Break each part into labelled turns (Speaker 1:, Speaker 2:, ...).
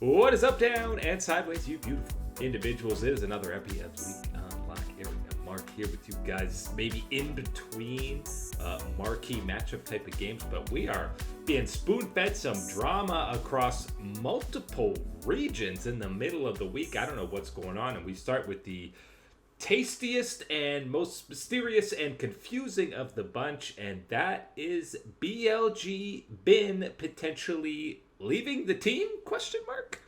Speaker 1: What is up, down and sideways, you beautiful individuals? It is another LPL Week Unlock. Here we go. Mark here with you guys, maybe in between marquee matchup type of games, but we are being spoon-fed some drama across multiple regions in the middle of the week. I don't know what's going on, and we start with the tastiest and most mysterious and confusing of the bunch, and that is BLG Bin potentially leaving the team? Question mark.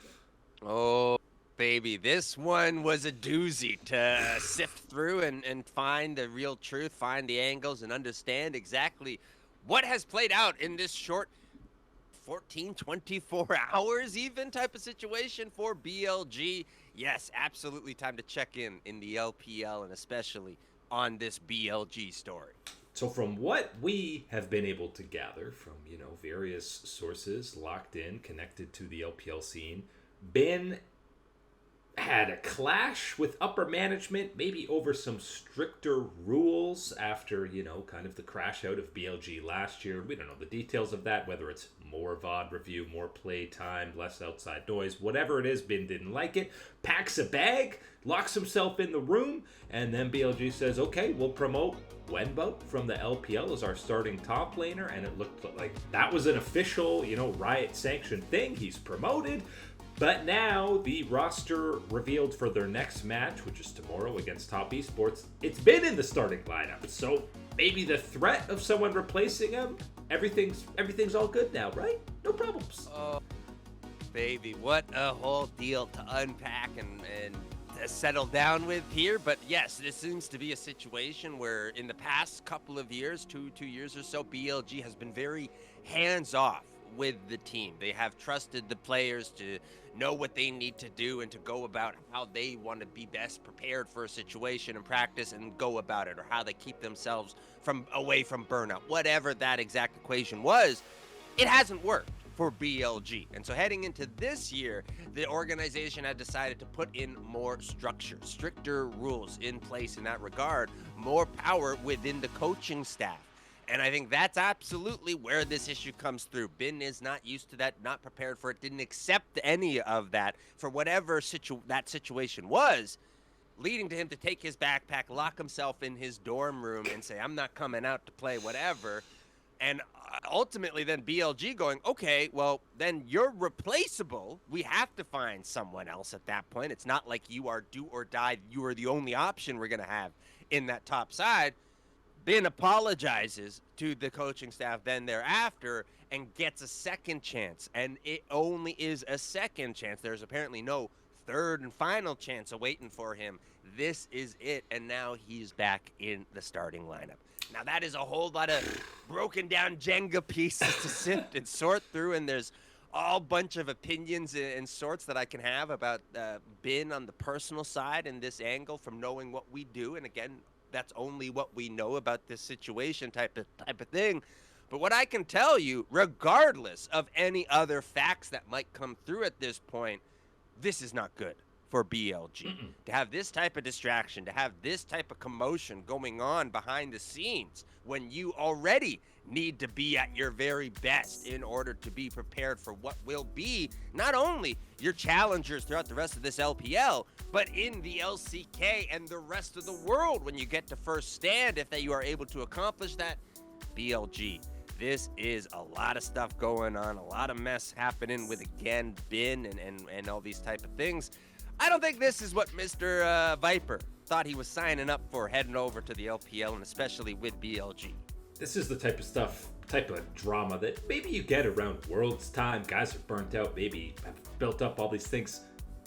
Speaker 2: Oh, baby, this one was a doozy to sift through and find the real truth, find the angles, and understand exactly what has played out in this short 14, 24 hours even type of situation for BLG. Yes, absolutely time to check in the LPL and especially on this BLG story.
Speaker 1: So from what we have been able to gather from, various sources locked in, connected to the LPL scene, Ben had a clash with upper management, maybe over some stricter rules after, kind of the crash out of BLG last year. We don't know the details of that, whether it's more VOD review, more play time, less outside noise, whatever it is. Ben didn't like it, packs a bag, locks himself in the room, and then BLG says, okay, we'll promote Wenbo from the LPL as our starting top laner, and it looked like that was an official, Riot sanctioned thing. He's promoted. But now the roster revealed for their next match, which is tomorrow against Top Esports, it's been in the starting lineup. So maybe the threat of someone replacing him, everything's all good now, right? No problems.
Speaker 2: Oh, baby, what a whole deal to unpack and settle down with here. But yes, this seems to be a situation where in the past couple of years, two years or so, BLG has been very hands-off with the team. They have trusted the players to know what they need to do and to go about how they want to be best prepared for a situation and practice and go about it, or how they keep themselves away from burnout. Whatever that exact equation was, it hasn't worked for BLG. And so heading into this year, the organization had decided to put in more structure, stricter rules in place in that regard, more power within the coaching staff. And I think that's absolutely where this issue comes through. Bin is not used to that, not prepared for it, didn't accept any of that for whatever that situation was, leading to him to take his backpack, lock himself in his dorm room, and say, I'm not coming out to play whatever. And ultimately then BLG going, okay, well, then you're replaceable. We have to find someone else at that point. It's not like you are do or die. You are the only option we're going to have in that top side. Ben apologizes to the coaching staff then thereafter and gets a second chance. And it only is a second chance. There's apparently no third and final chance awaiting for him. This is it. And now he's back in the starting lineup. Now that is a whole lot of broken down Jenga pieces to sift and sort through. And there's all bunch of opinions and sorts that I can have about Ben on the personal side and this angle from knowing what we do. And again, that's only what we know about this situation type of thing. But what I can tell you, regardless of any other facts that might come through at this point, this is not good for BLG. To have this type of distraction, to have this type of commotion going on behind the scenes when you already need to be at your very best in order to be prepared for what will be not only your challengers throughout the rest of this LPL, but in the LCK and the rest of the world when you get to first stand, if that you are able to accomplish that. BLG, this is a lot of stuff going on, a lot of mess happening with, again, Bin and all these type of things. I don't think this is what Mr. Viper thought he was signing up for heading over to the LPL, and especially with BLG.
Speaker 1: This is the type of drama that maybe you get around Worlds time. Guys are burnt out, maybe have built up all these things.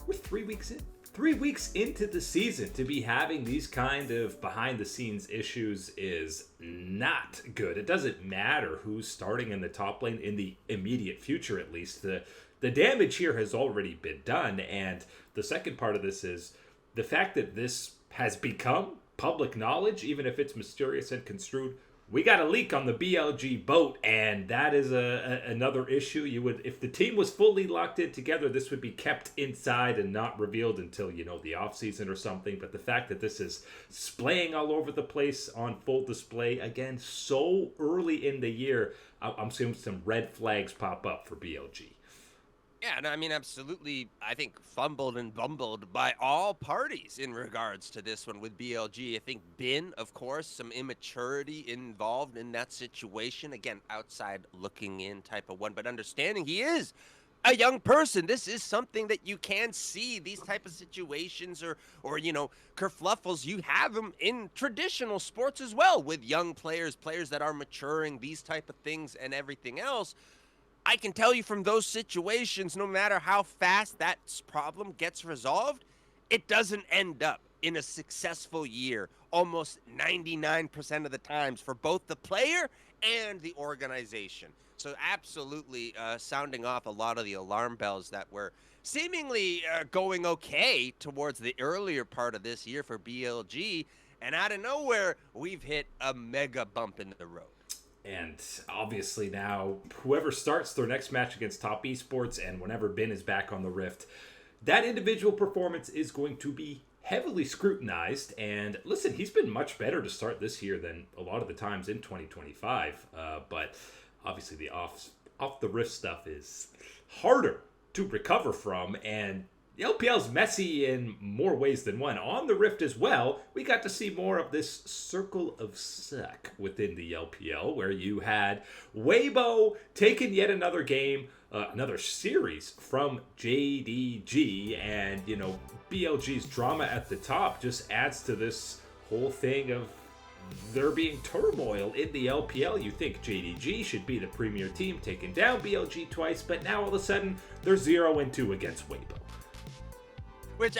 Speaker 1: We're 3 weeks in. 3 weeks into the season to be having these kind of behind the scenes issues is not good. It doesn't matter who's starting in the top lane in the immediate future, at least. The damage here has already been done. And the second part of this is the fact that this has become public knowledge, even if it's mysterious and construed. We got a leak on the BLG boat, and that is another issue. If the team was fully locked in together, this would be kept inside and not revealed until, the offseason or something. But the fact that this is splaying all over the place on full display, again, so early in the year, I'm seeing some red flags pop up for BLG.
Speaker 2: Yeah, no, I mean, absolutely. I think fumbled and bumbled by all parties in regards to this one with BLG. I think Bin, of course, some immaturity involved in that situation. Again, outside looking in type of one, but understanding he is a young person. This is something that you can see these type of situations, or kerfluffles. You have them in traditional sports as well with young players that are maturing, these type of things and everything else. I can tell you from those situations, no matter how fast that problem gets resolved, it doesn't end up in a successful year almost 99% of the times for both the player and the organization. So, absolutely sounding off a lot of the alarm bells that were seemingly going okay towards the earlier part of this year for BLG. And out of nowhere, we've hit a mega bump in the road.
Speaker 1: And obviously now, whoever starts their next match against Top Esports and whenever Bin is back on the Rift, that individual performance is going to be heavily scrutinized. And listen, he's been much better to start this year than a lot of the times in 2025. But obviously the off the Rift stuff is harder to recover from, and the LPL's messy in more ways than one. On the Rift as well, we got to see more of this circle of suck within the LPL, where you had Weibo taking yet another game, another series from JDG, and, BLG's drama at the top just adds to this whole thing of there being turmoil in the LPL. You think JDG should be the premier team, taking down BLG twice, but now all of a sudden they're 0-2 against Weibo.
Speaker 2: Which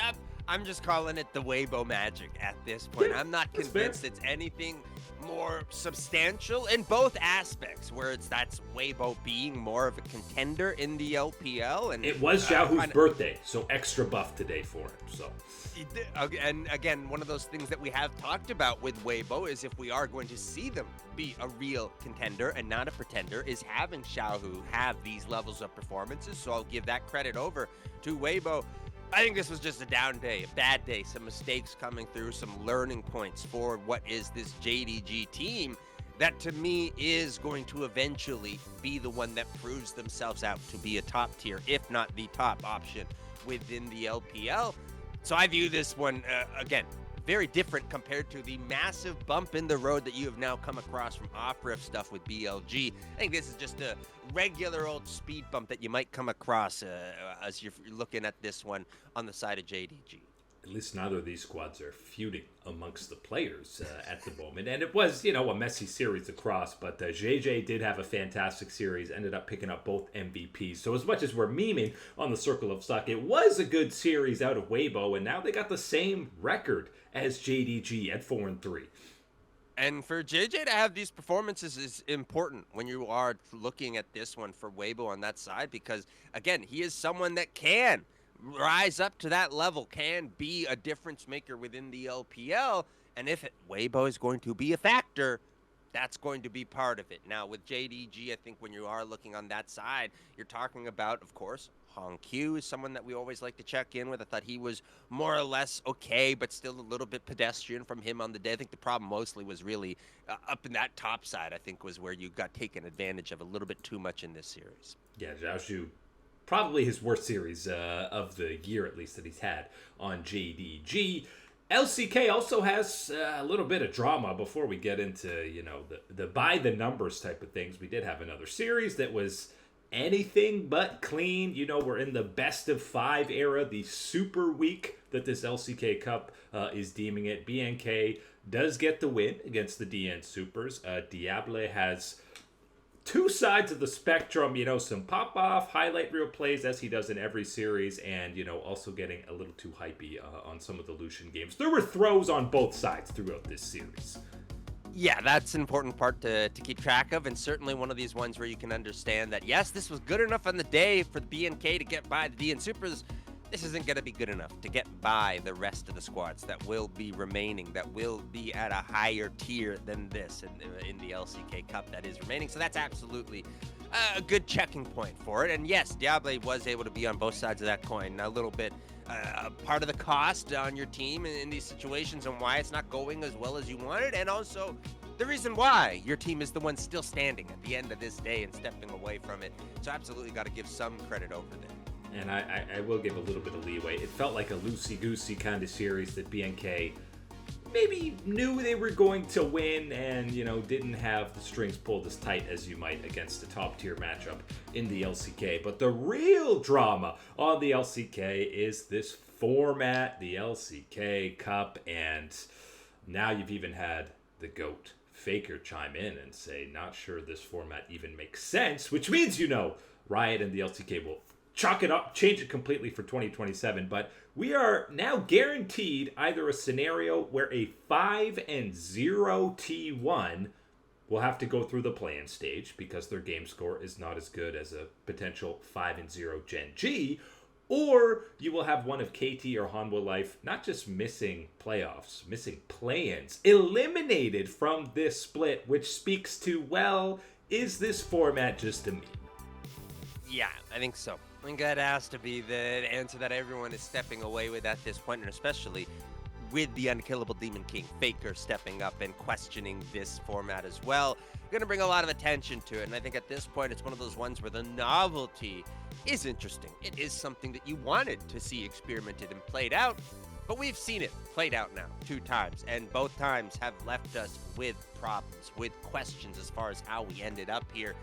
Speaker 2: I'm just calling it the Weibo magic at this point.
Speaker 1: Yeah,
Speaker 2: I'm not
Speaker 1: that's
Speaker 2: convinced
Speaker 1: fair.
Speaker 2: it's anything more substantial in both aspects, where that's Weibo being more of a contender in the LPL. And
Speaker 1: it was Xiaohu's birthday, so extra buff today for him. So,
Speaker 2: and again, one of those things that we have talked about with Weibo is if we are going to see them be a real contender and not a pretender, is having Xiaohu have these levels of performances. So I'll give that credit over to Weibo. I think this was just a down day, a bad day, some mistakes coming through, some learning points for what is this JDG team that to me is going to eventually be the one that proves themselves out to be a top tier, if not the top option within the LPL. So I view this one, again, very different compared to the massive bump in the road that you have now come across from off-riff stuff with BLG. I think this is just a regular old speed bump that you might come across as you're looking at this one on the side of JDG.
Speaker 1: At least neither of these squads are feuding amongst the players at the moment. And it was, a messy series across, but JJ did have a fantastic series, ended up picking up both MVPs. So as much as we're memeing on the Circle of Suck, it was a good series out of Weibo, and now they got the same record as JDG at 4-3.
Speaker 2: And for JJ to have these performances is important when you are looking at this one for Weibo on that side, because, again, he is someone that can rise up to that level, can be a difference maker within the LPL. And if Weibo is going to be a factor, that's going to be part of it. Now, with JDG, I think when you are looking on that side, you're talking about, of course, Hong Q is someone that we always like to check in with. I thought he was more or less okay, but still a little bit pedestrian from him on the day. I think the problem mostly was really up in that top side, I think, was where you got taken advantage of a little bit too much in this series.
Speaker 1: Yeah, Xiaohu, probably his worst series of the year, at least, that he's had on JDG. LCK also has a little bit of drama before we get into, the by the numbers type of things. We did have another series that was anything but clean. We're in the best of 5 era, the super week that this LCK Cup is deeming it. BNK does get the win against the DN Supers. Diable has 2 sides of the spectrum, some pop-off, highlight reel plays as he does in every series, and, also getting a little too hypey on some of the Lucian games. There were throws on both sides throughout this series.
Speaker 2: Yeah, that's an important part to keep track of, and certainly one of these ones where you can understand that, yes, this was good enough on the day for the BNK to get by the DN Supers. This isn't going to be good enough to get by the rest of the squads that will be remaining, that will be at a higher tier than this in the LCK Cup that is remaining. So that's absolutely a good checking point for it. And yes, Diable was able to be on both sides of that coin. A little bit part of the cost on your team in these situations and why it's not going as well as you wanted, and also the reason why your team is the one still standing at the end of this day and stepping away from it. So absolutely got to give some credit over there.
Speaker 1: And I will give a little bit of leeway. It felt like a loosey-goosey kind of series that BNK maybe knew they were going to win and, didn't have the strings pulled as tight as you might against a top-tier matchup in the LCK. But the real drama on the LCK is this format, the LCK Cup, and now you've even had the GOAT Faker chime in and say, not sure this format even makes sense, which means, Riot and the LCK will chalk it up, change it completely for 2027, but we are now guaranteed either a scenario where a 5-0 T1 will have to go through the play-in stage because their game score is not as good as a potential 5-0 Gen G, or you will have one of KT or Hanwha Life not just missing playoffs, missing play-ins, eliminated from this split, which speaks to, well, is this format just a meme?
Speaker 2: Yeah, I think so. I think that has to be the answer that everyone is stepping away with at this point, and especially with the unkillable Demon King Faker stepping up and questioning this format as well. Going to bring a lot of attention to it, and I think at this point it's one of those ones where the novelty is interesting. It is something that you wanted to see experimented and played out, but we've seen it played out now 2 times, and both times have left us with problems, with questions as far as how we ended up here.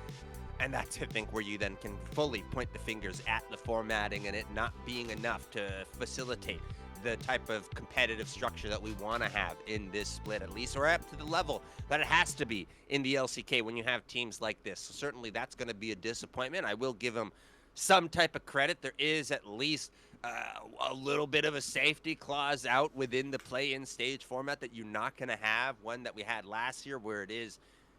Speaker 2: And that's, I think, where you then can fully point the fingers at the formatting and it not being enough to facilitate the type of competitive structure that we want to have in this split, at least, or up to the level that it has to be in the LCK when you have teams like this. So certainly that's going to be a disappointment. I will give them some type of credit. There is at least a little bit of a safety clause out within the play-in stage format that you're not going to have one that we had last year where it is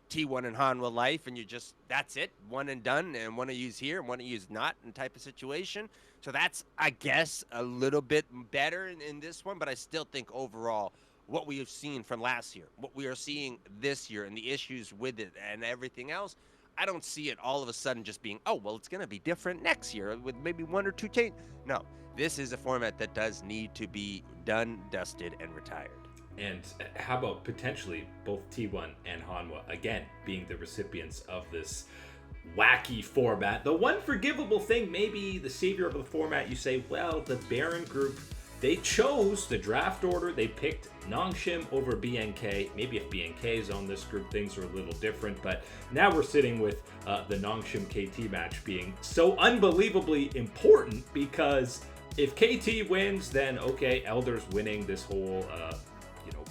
Speaker 2: T1 and Hanwha Life, and you just, that's it, one and done, and one to use here and one to use not in type of situation. So that's, I guess, a little bit better in this one, but I still think overall what we have seen from last year, what we are seeing this year, and the issues with it and everything else, I don't see it all of a sudden just being, oh, well, it's going to be different next year with maybe 1 or 2 changes. No, this is a format that does need to be done, dusted, and retired.
Speaker 1: And how about potentially both T1 and Hanwha, again, being the recipients of this wacky format? The one forgivable thing, maybe the savior of the format, you say, well, the Baron group, they chose the draft order. They picked Nongshim over BNK. Maybe if BNK is on this group, things are a little different. But now we're sitting with the Nongshim KT match being so unbelievably important because if KT wins, then okay, Elder's winning this whole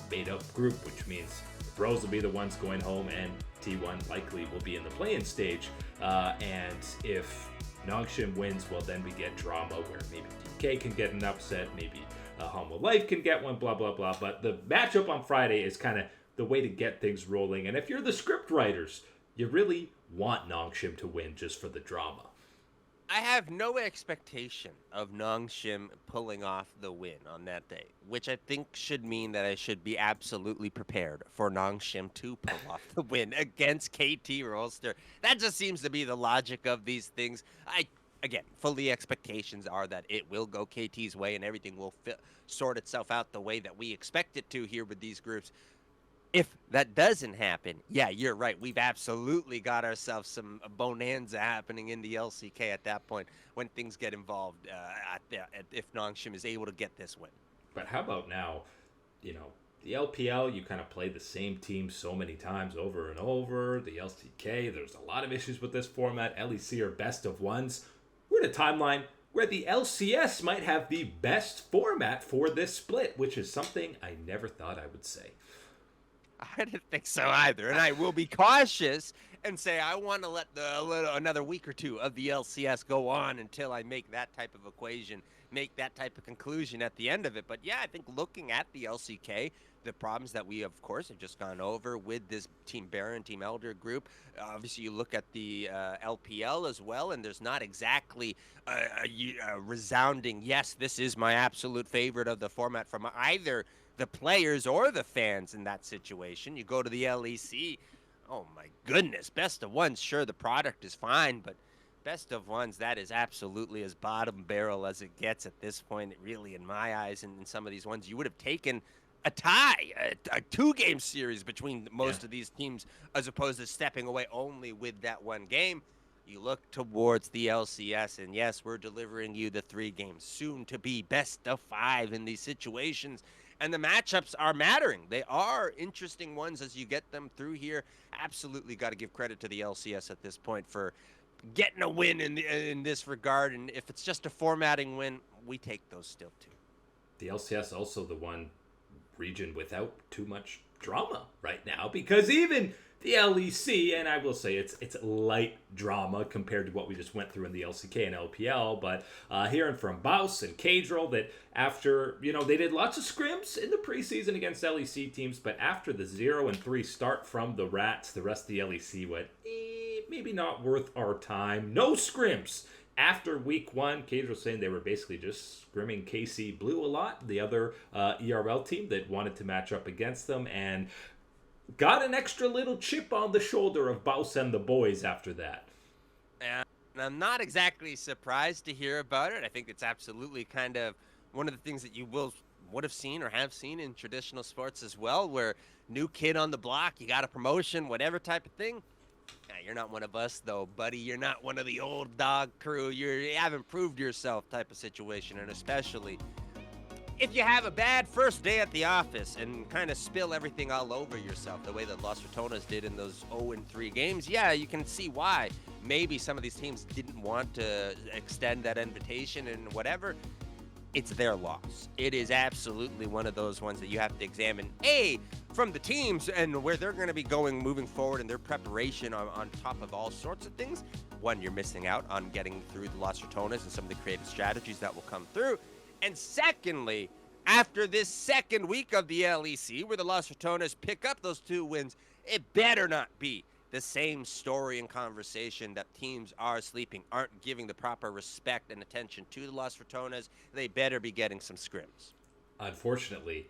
Speaker 1: made-up group, which means the Bros will be the ones going home and T1 likely will be in the play-in stage. And if Nongshim wins, well, then we get drama where maybe DK can get an upset, maybe Hanwha Life can get one, blah, blah, blah. But the matchup on Friday is kind of the way to get things rolling. And if you're the script writers, you really want Nongshim to win just for the drama.
Speaker 2: I have no expectation of Nongshim pulling off the win on that day, which I think should mean that I should be absolutely prepared for Nongshim to pull off the win against KT Rolster. That just seems to be the logic of these things. Again, fully expectations are that it will go KT's way and everything will sort itself out the way that we expect it to here with these groups. If that doesn't happen, yeah, you're right. We've absolutely got ourselves some bonanza happening in the LCK at that point when things get involved, if Nongshim is able to get this win.
Speaker 1: But how about now, the LPL, you kind of play the same team so many times over and over. The LCK, there's a lot of issues with this format. LEC are best of ones. We're in a timeline where the LCS might have the best format for this split, which is something I never thought I would say.
Speaker 2: I didn't think so either, and I will be cautious and say I want to let another week or two of the LCS go on until I make that type of equation, make that type of conclusion at the end of it. But yeah, I think looking at the LCK, the problems that we, of course, have just gone over with this Team Baron, Team Elder group. Obviously, you look at the LPL as well, and there's not exactly a resounding, yes, this is my absolute favorite of the format from either the players or the fans in that situation. You go to the LEC, oh my goodness, best of ones, sure, the product is fine, but best of ones, that is absolutely as bottom barrel as it gets at this point, really, in my eyes. And in some of these ones, you would have taken a tie, a 2-game series between most of these teams, as opposed to stepping away only with that one game. You look towards the LCS, and yes, we're delivering you the 3 games, soon to be best of 5 in these situations. And the matchups are mattering. They are interesting ones as you get them through here. Absolutely got to give credit to the LCS at this point for getting a win in this regard. And if it's just a formatting win, we take those still too.
Speaker 1: The LCS also the one region without too much drama right now, because even the LEC, and I will say it's light drama compared to what we just went through in the LCK and LPL, but hearing from Baus and Cadril that after, they did lots of scrims in the preseason against LEC teams, but after the 0-3 start from the Rats, the rest of the LEC went, maybe not worth our time. No scrims. After week 1, Cage was saying they were basically just scrimming KC Blue a lot, the other ERL team that wanted to match up against them, and got an extra little chip on the shoulder of Baus and the boys after that.
Speaker 2: And I'm not exactly surprised to hear about it. I think it's absolutely kind of one of the things that you would have seen or have seen in traditional sports as well, where new kid on the block, you got a promotion, whatever type of thing. You're not one of us, though, buddy. You're not one of the old dog crew. You haven't proved yourself type of situation, and especially if you have a bad first day at the office and kind of spill everything all over yourself the way that Los Ratones did in those 0-3 games, yeah, you can see why. Maybe some of these teams didn't want to extend that invitation and whatever. It's their loss. It is absolutely one of those ones that you have to examine, from the teams and where they're going to be going moving forward and their preparation on top of all sorts of things. One, you're missing out on getting through the Los Ratones and some of the creative strategies that will come through. And secondly, after this second week of the LEC, where the Los Ratones pick up those 2 wins, it better not be the same story and conversation that teams are sleeping, aren't giving the proper respect and attention to the Los Ratones. They better be getting some scrims.
Speaker 1: Unfortunately,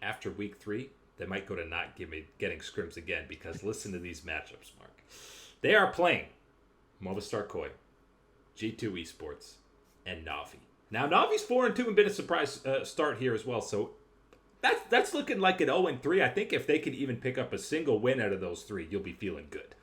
Speaker 1: after week 3, they might go to not getting scrims again, because listen to these matchups, Mark. They are playing Movistar Koi, G2 Esports, and Navi. Now, Navi's 4-2 and been a surprise start here as well, so that's looking like an 0-3. I think if they could even pick up a single win out of those 3, you'll be feeling good.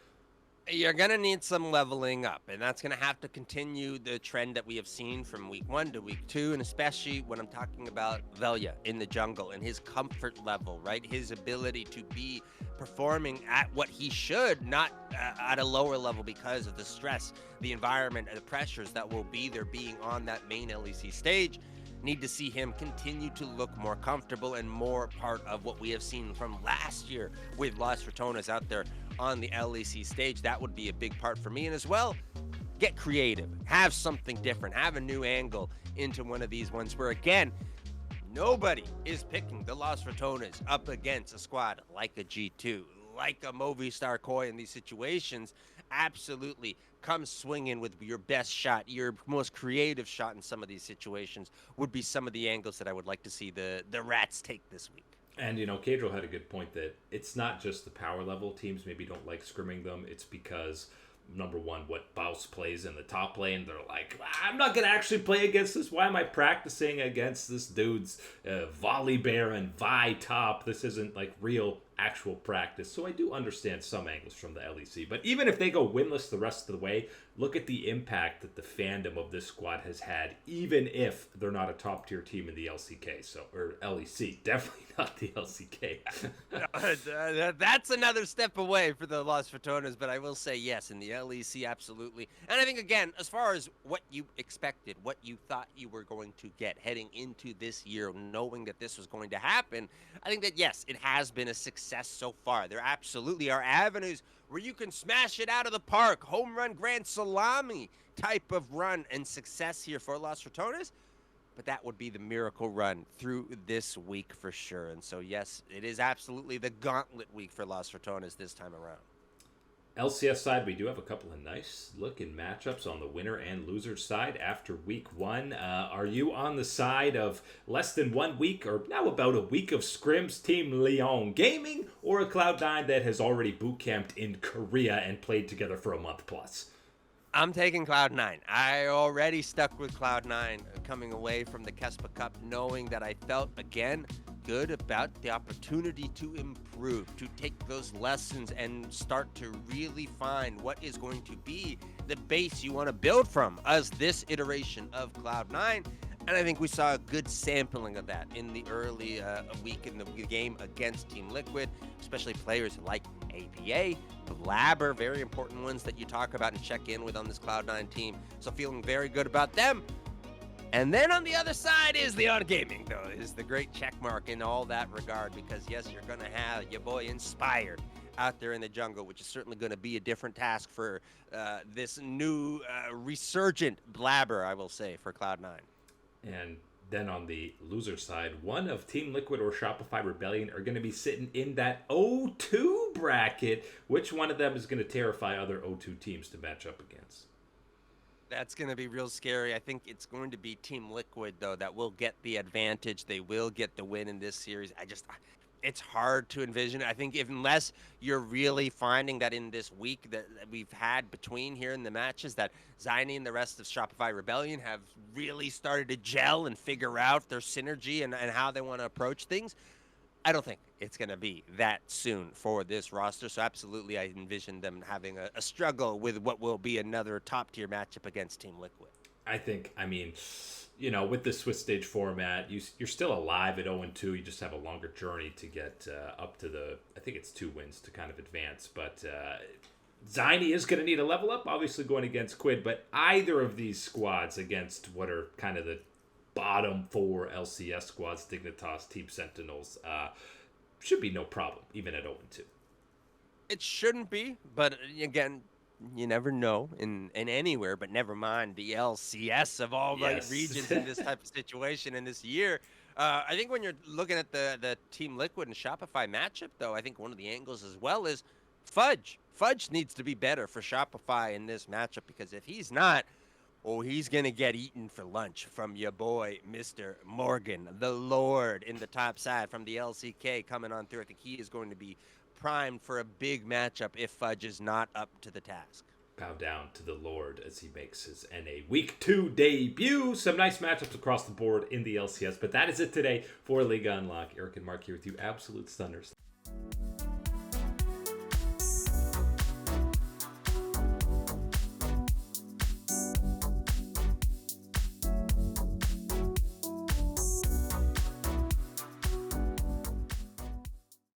Speaker 2: You're going to need some leveling up, and that's going to have to continue the trend that we have seen from week 1 to week 2, and especially when I'm talking about Velya in the jungle and his comfort level, right? His ability to be performing at what he should, not at a lower level because of the stress, the environment, and the pressures that will be there being on that main LEC stage. Need to see him continue to look more comfortable and more part of what we have seen from last year with Los Ratones out there on the LEC stage. That would be a big part for me. And as well, get creative, have something different, have a new angle into one of these ones where, again, nobody is picking the Los Ratones up against a squad like a G2, like a Movistar Koi in these situations. Absolutely come swinging with your best shot, your most creative shot in some of these situations would be some of the angles that I would like to see the Rats take this week.
Speaker 1: And, Cadril had a good point that it's not just the power level teams maybe don't like scrimming them. It's because, number one, what Baus plays in the top lane, they're like, I'm not going to actually play against this. Why am I practicing against this dude's Volley Bear and Vi top? This isn't like real actual practice. So I do understand some angles from the LEC. But even if they go winless the rest of the way, look at the impact that the fandom of this squad has had, even if they're not a top tier team in the LCK, or LEC. Definitely not the LCK.
Speaker 2: That's another step away for the Los Ratones, but I will say yes, in the LEC, absolutely. And I think, again, as far as what you expected, what you thought you were going to get heading into this year, knowing that this was going to happen, I think that, yes, it has been a success so far. There absolutely are avenues where you can smash it out of the park, home run, grand salami type of run and success here for Los Ratones. But that would be the miracle run through this week for sure. And so, yes, it is absolutely the gauntlet week for Los Ratones this time around.
Speaker 1: LCS side, we do have a couple of nice looking matchups on the winner and loser side after week 1. Are you on the side of less than 1 week, or now about a week of scrims, Team Lyon Gaming, or a Cloud9 that has already boot camped in Korea and played together for a month plus?
Speaker 2: I'm taking Cloud9. I already stuck with Cloud9 coming away from the Kespa Cup, knowing that I felt, again, good about the opportunity to improve, to take those lessons and start to really find what is going to be the base you want to build from as this iteration of Cloud9. And I think we saw a good sampling of that in the early week in the game against Team Liquid, especially players like APA, Blabber, very important ones that you talk about and check in with on this Cloud9 team. So feeling very good about them. And then on the other side is the on-gaming, though, is the great check mark in all that regard, because, yes, you're going to have your boy Inspired out there in the jungle, which is certainly going to be a different task for this new resurgent Blabber, I will say, for Cloud9.
Speaker 1: And then on the loser side, one of Team Liquid or Shopify Rebellion are going to be sitting in that 0-2 bracket. Which one of them is going to terrify other 0-2 teams to match up against?
Speaker 2: That's going to be real scary. I think it's going to be Team Liquid, though, that will get the advantage. They will get the win in this series. It's hard to envision. I think unless you're really finding that in this week that we've had between here in the matches, that Zynie and the rest of Shopify Rebellion have really started to gel and figure out their synergy and how they want to approach things. I don't think it's going to be that soon for this roster. So absolutely, I envision them having a struggle with what will be another top-tier matchup against Team Liquid.
Speaker 1: I mean, with the Swiss stage format, you're still alive at 0-2. You just have a longer journey to get up to I think it's 2 wins to kind of advance. But Zynie is going to need a level up, obviously going against Quid. But either of these squads against what are kind of the bottom 4 LCS squads, Dignitas, Team Sentinels, should be no problem, even at 0-2.
Speaker 2: It shouldn't be, but again, you never know in anywhere, but never mind the LCS of all regions in this type of situation in this year. I think when you're looking at the Team Liquid and Shopify matchup, though, I think one of the angles as well is Fudge. Fudge needs to be better for Shopify in this matchup, because if he's not, he's going to get eaten for lunch from your boy, Mr. Morgan, the Lord in the top side from the LCK coming on through. I think he is going to be primed for a big matchup if Fudge is not up to the task.
Speaker 1: Bow down to the Lord as he makes his NA Week 2 debut. Some nice matchups across the board in the LCS, but that is it today for Liga Unlock. Eric and Mark here with you, Absolute Stunners.